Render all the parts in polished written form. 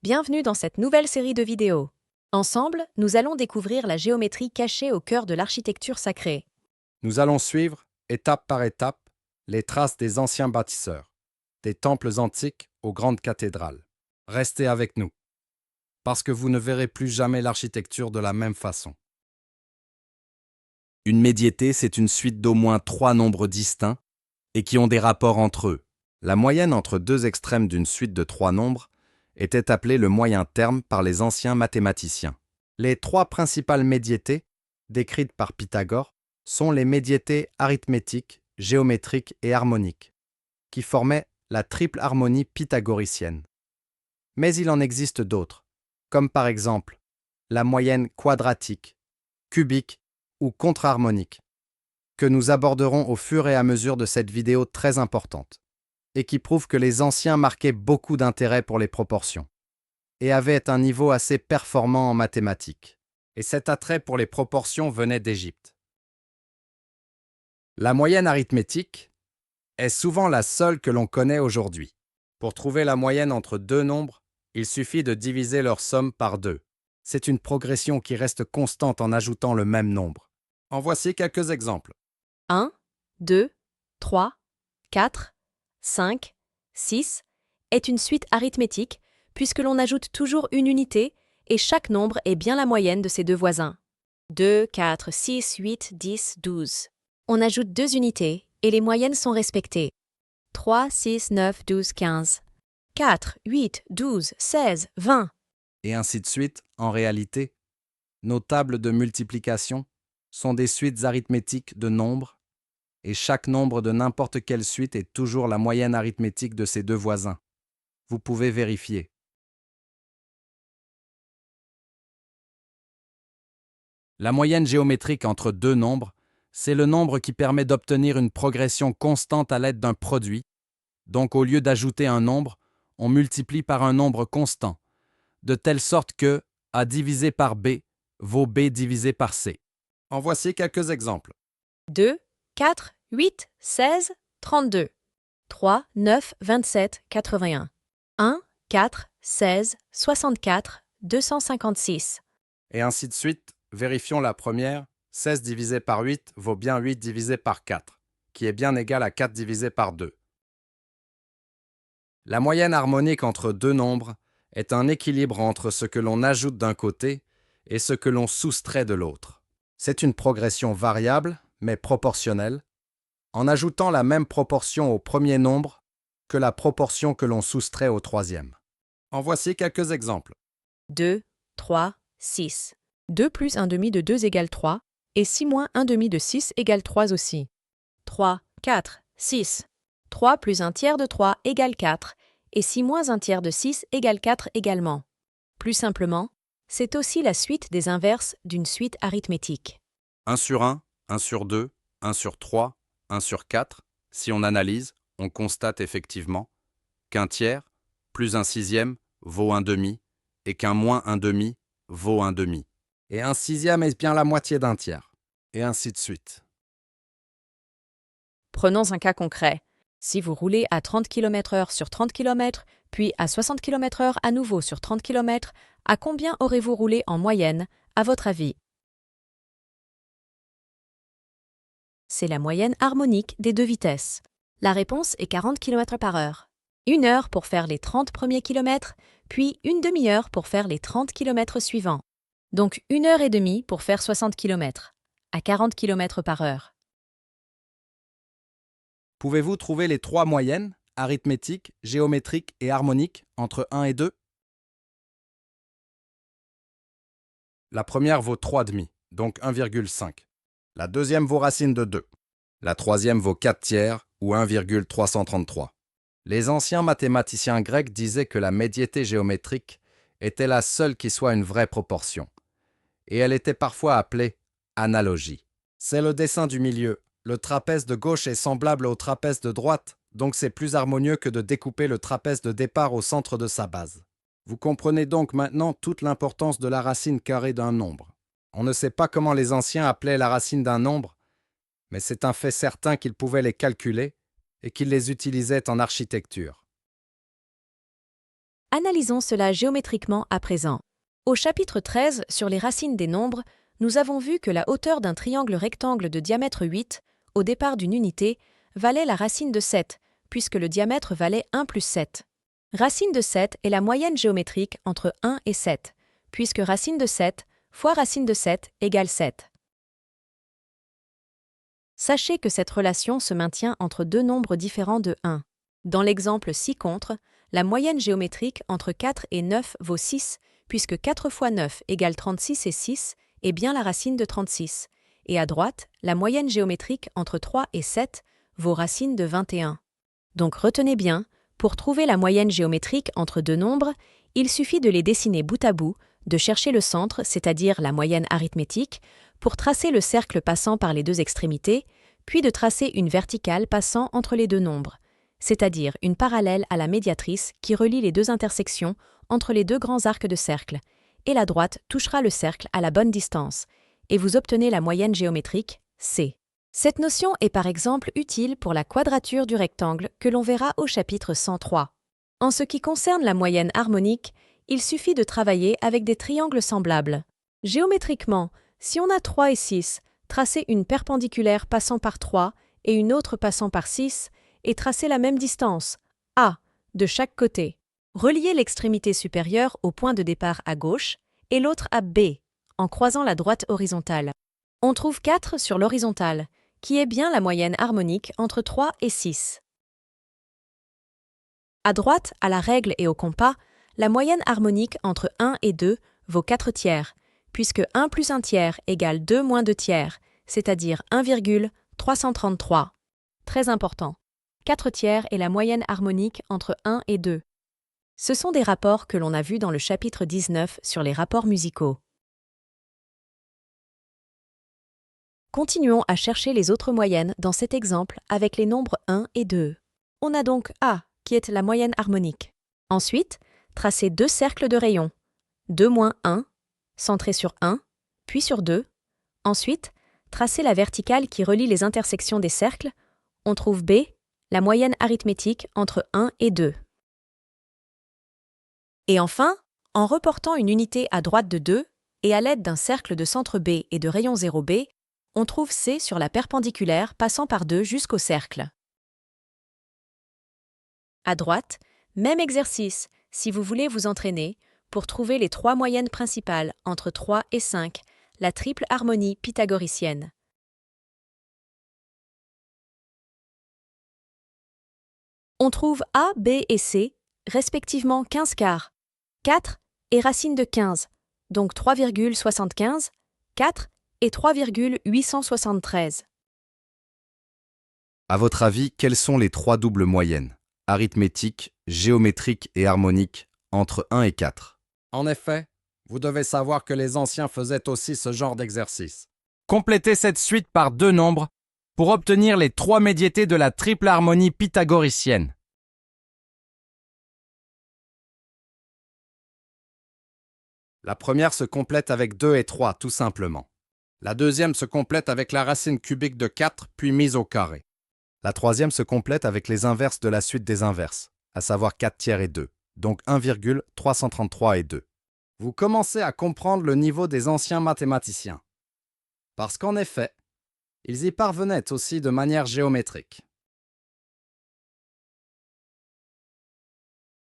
Bienvenue dans cette nouvelle série de vidéos. Ensemble, nous allons découvrir la géométrie cachée au cœur de l'architecture sacrée. Nous allons suivre, étape par étape, les traces des anciens bâtisseurs, des temples antiques aux grandes cathédrales. Restez avec nous, parce que vous ne verrez plus jamais l'architecture de la même façon. Une médiété, c'est une suite d'au moins 3 nombres distincts et qui ont des rapports entre eux. La moyenne entre deux extrêmes d'une suite de 3 nombres était appelée le moyen terme par les anciens mathématiciens. Les 3 principales médiétés, décrites par Pythagore, sont les médiétés arithmétiques, géométriques et harmoniques, qui formaient la triple harmonie pythagoricienne. Mais il en existe d'autres, comme par exemple la moyenne quadratique, cubique ou contre-harmonique, que nous aborderons au fur et à mesure de cette vidéo très importante, et qui prouve que les anciens marquaient beaucoup d'intérêt pour les proportions, et avaient un niveau assez performant en mathématiques. Et cet attrait pour les proportions venait d'Égypte. La moyenne arithmétique est souvent la seule que l'on connaît aujourd'hui. Pour trouver la moyenne entre deux nombres, il suffit de diviser leur somme par 2. C'est une progression qui reste constante en ajoutant le même nombre. En voici quelques exemples. 1, 2, 3, 4, 5, 6 est une suite arithmétique puisque l'on ajoute toujours une unité et chaque nombre est bien la moyenne de ses deux voisins. 2, 4, 6, 8, 10, 12. On ajoute deux unités et les moyennes sont respectées. 3, 6, 9, 12, 15. 4, 8, 12, 16, 20. Et ainsi de suite, en réalité, nos tables de multiplication sont des suites arithmétiques de nombres, et chaque nombre de n'importe quelle suite est toujours la moyenne arithmétique de ses deux voisins. Vous pouvez vérifier. La moyenne géométrique entre deux nombres, c'est le nombre qui permet d'obtenir une progression constante à l'aide d'un produit. Donc au lieu d'ajouter un nombre, on multiplie par un nombre constant, de telle sorte que A divisé par B vaut B divisé par C. En voici quelques exemples. 2, 4, 8, 16, 32. 3, 9, 27, 81. 1, 4, 16, 64, 256. Et ainsi de suite, vérifions la première. 16 divisé par 8 vaut bien 8 divisé par 4, qui est bien égal à 4 divisé par 2. La moyenne harmonique entre deux nombres est un équilibre entre ce que l'on ajoute d'un côté et ce que l'on soustrait de l'autre. C'est une progression variable, mais proportionnelle, en ajoutant la même proportion au premier nombre que la proportion que l'on soustrait au troisième. En voici quelques exemples. 2, 3, 6. 2 plus 1 demi de 2 égale 3, et 6 moins 1 demi de 6 égale 3 aussi. 3, 4, 6. 3 plus 1 tiers de 3 égale 4, et 6 moins 1 tiers de 6 égale 4 également. Plus simplement, c'est aussi la suite des inverses d'une suite arithmétique. 1 sur 1, 1 sur 2, 1 sur 3, 1 sur 4. Si on analyse, on constate effectivement qu'un tiers plus un sixième vaut un demi et qu'un moins un demi vaut un demi. Et un sixième est bien la moitié d'un tiers. Et ainsi de suite. Prenons un cas concret. Si vous roulez à 30 km/h sur 30 km, puis à 60 km/h à nouveau sur 30 km, à combien aurez-vous roulé en moyenne, à votre avis? C'est la moyenne harmonique des deux vitesses. La réponse est 40 km/h. 1 heure pour faire les 30 premiers kilomètres, puis une demi-heure pour faire les 30 km suivants. Donc 1 heure et demie pour faire 60 km, à 40 km/h. Pouvez-vous trouver les 3 moyennes, arithmétiques, géométriques et harmoniques, entre 1 et 2? La première vaut 3,5, donc 1,5. La deuxième vaut racine de 2. La troisième vaut 4 tiers, ou 1,333. Les anciens mathématiciens grecs disaient que la médiété géométrique était la seule qui soit une vraie proportion, et elle était parfois appelée analogie. C'est le dessin du milieu. Le trapèze de gauche est semblable au trapèze de droite, donc c'est plus harmonieux que de découper le trapèze de départ au centre de sa base. Vous comprenez donc maintenant toute l'importance de la racine carrée d'un nombre. On ne sait pas comment les anciens appelaient la racine d'un nombre, mais c'est un fait certain qu'ils pouvaient les calculer et qu'ils les utilisaient en architecture. Analysons cela géométriquement à présent. Au chapitre 13 sur les racines des nombres, nous avons vu que la hauteur d'un triangle rectangle de diamètre 8, au départ d'une unité, valait la racine de 7, puisque le diamètre valait 1 plus 7. Racine de 7 est la moyenne géométrique entre 1 et 7, puisque racine de 7 fois racine de 7 égale 7. Sachez que cette relation se maintient entre deux nombres différents de 1. Dans l'exemple ci-contre, la moyenne géométrique entre 4 et 9 vaut 6, puisque 4 fois 9 égale 36 et 6 est bien la racine de 36. Et à droite, la moyenne géométrique entre 3 et 7 vaut racine de 21. Donc retenez bien, pour trouver la moyenne géométrique entre deux nombres, il suffit de les dessiner bout à bout, de chercher le centre, c'est-à-dire la moyenne arithmétique, pour tracer le cercle passant par les deux extrémités, puis de tracer une verticale passant entre les deux nombres, c'est-à-dire une parallèle à la médiatrice qui relie les deux intersections entre les deux grands arcs de cercle, et la droite touchera le cercle à la bonne distance, et vous obtenez la moyenne géométrique, C. Cette notion est par exemple utile pour la quadrature du rectangle que l'on verra au chapitre 103. En ce qui concerne la moyenne harmonique, il suffit de travailler avec des triangles semblables. Géométriquement, si on a 3 et 6, tracer une perpendiculaire passant par 3 et une autre passant par 6, et tracer la même distance, A, de chaque côté. Relier l'extrémité supérieure au point de départ à gauche et l'autre à B, en croisant la droite horizontale. On trouve 4 sur l'horizontale, qui est bien la moyenne harmonique entre 3 et 6. À droite, à la règle et au compas, la moyenne harmonique entre 1 et 2 vaut 4 tiers, puisque 1 plus 1 tiers égale 2 moins 2 tiers, c'est-à-dire 1,333. Très important. 4 tiers est la moyenne harmonique entre 1 et 2. Ce sont des rapports que l'on a vus dans le chapitre 19 sur les rapports musicaux. Continuons à chercher les autres moyennes dans cet exemple avec les nombres 1 et 2. On a donc A, qui est la moyenne harmonique. Ensuite, tracez deux cercles de rayons. 2 moins 1, centré sur 1, puis sur 2. Ensuite, tracez la verticale qui relie les intersections des cercles. On trouve B, la moyenne arithmétique entre 1 et 2. Et enfin, en reportant une unité à droite de 2, et à l'aide d'un cercle de centre B et de rayon 0B, on trouve C sur la perpendiculaire passant par 2 jusqu'au cercle. À droite, même exercice si vous voulez vous entraîner pour trouver les trois moyennes principales entre 3 et 5, la triple harmonie pythagoricienne. On trouve A, B et C, respectivement 15 quarts, 4 et racine de 15, donc 3,75, 4 et 3,873. À votre avis, quelles sont les trois doubles moyennes, arithmétiques, géométriques et harmoniques, entre 1 et 4? En effet, vous devez savoir que les anciens faisaient aussi ce genre d'exercice. Complétez cette suite par deux nombres pour obtenir les trois médiétés de la triple harmonie pythagoricienne. La première se complète avec 2 et 3, tout simplement. La deuxième se complète avec la racine cubique de 4, puis mise au carré. La troisième se complète avec les inverses de la suite des inverses, à savoir 4 tiers et 2, donc 1,333 et 2. Vous commencez à comprendre le niveau des anciens mathématiciens. Parce qu'en effet, ils y parvenaient aussi de manière géométrique.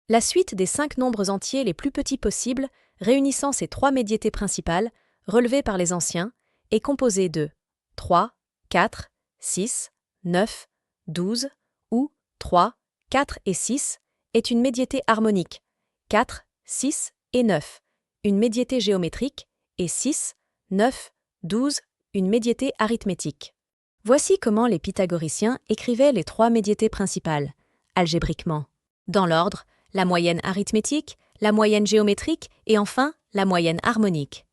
La suite des 5 nombres entiers les plus petits possibles, réunissant ces trois médiétés principales, relevées par les anciens, est composée de 3, 4, 6, 9, 12, ou 3, 4 et 6, est une médiété harmonique, 4, 6 et 9, une médiété géométrique, et 6, 9, 12, une médiété arithmétique. Voici comment les pythagoriciens écrivaient les trois médiétés principales, algébriquement. Dans l'ordre, la moyenne arithmétique, la moyenne géométrique et enfin la moyenne harmonique.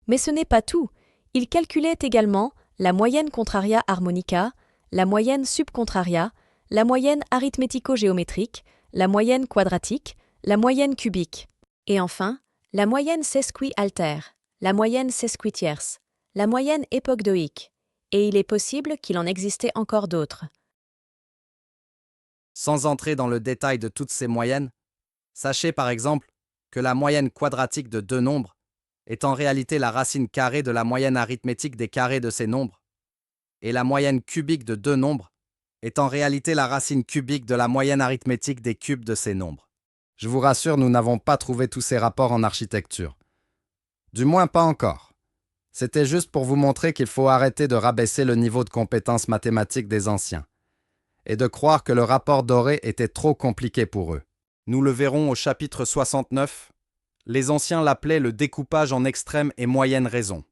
Mais ce n'est pas tout. Ils calculaient également la moyenne contraria harmonica, la moyenne subcontraria, la moyenne arithmético-géométrique, la moyenne quadratique, la moyenne cubique, et enfin la moyenne sesqui-altère, la moyenne sesquitierce, la moyenne épogdoïque, et il est possible qu'il en existait encore d'autres. Sans entrer dans le détail de toutes ces moyennes, sachez par exemple que la moyenne quadratique de deux nombres est en réalité la racine carrée de la moyenne arithmétique des carrés de ces nombres, et la moyenne cubique de deux nombres est en réalité la racine cubique de la moyenne arithmétique des cubes de ces nombres. Je vous rassure, nous n'avons pas trouvé tous ces rapports en architecture. Du moins pas encore. C'était juste pour vous montrer qu'il faut arrêter de rabaisser le niveau de compétences mathématiques des anciens, et de croire que le rapport doré était trop compliqué pour eux. Nous le verrons au chapitre 69. Les anciens l'appelaient le découpage en extrême et moyenne raison.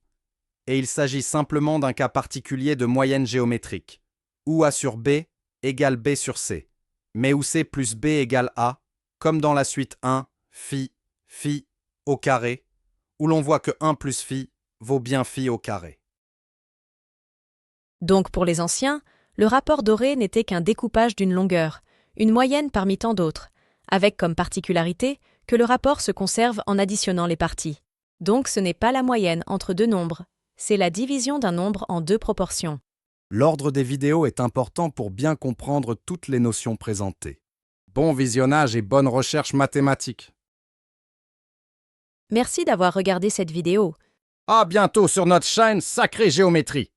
Et il s'agit simplement d'un cas particulier de moyenne géométrique, où A sur B égale B sur C, mais où C plus B égale A, comme dans la suite 1, phi au carré, où l'on voit que 1 plus phi vaut bien phi au carré. Donc pour les anciens, le rapport doré n'était qu'un découpage d'une longueur, une moyenne parmi tant d'autres, avec comme particularité que le rapport se conserve en additionnant les parties. Donc ce n'est pas la moyenne entre deux nombres, c'est la division d'un nombre en deux proportions. L'ordre des vidéos est important pour bien comprendre toutes les notions présentées. Bon visionnage et bonne recherche mathématique. Merci d'avoir regardé cette vidéo. À bientôt sur notre chaîne Sacrée Géométrie.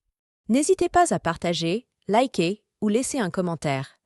N'hésitez pas à partager, liker ou laisser un commentaire.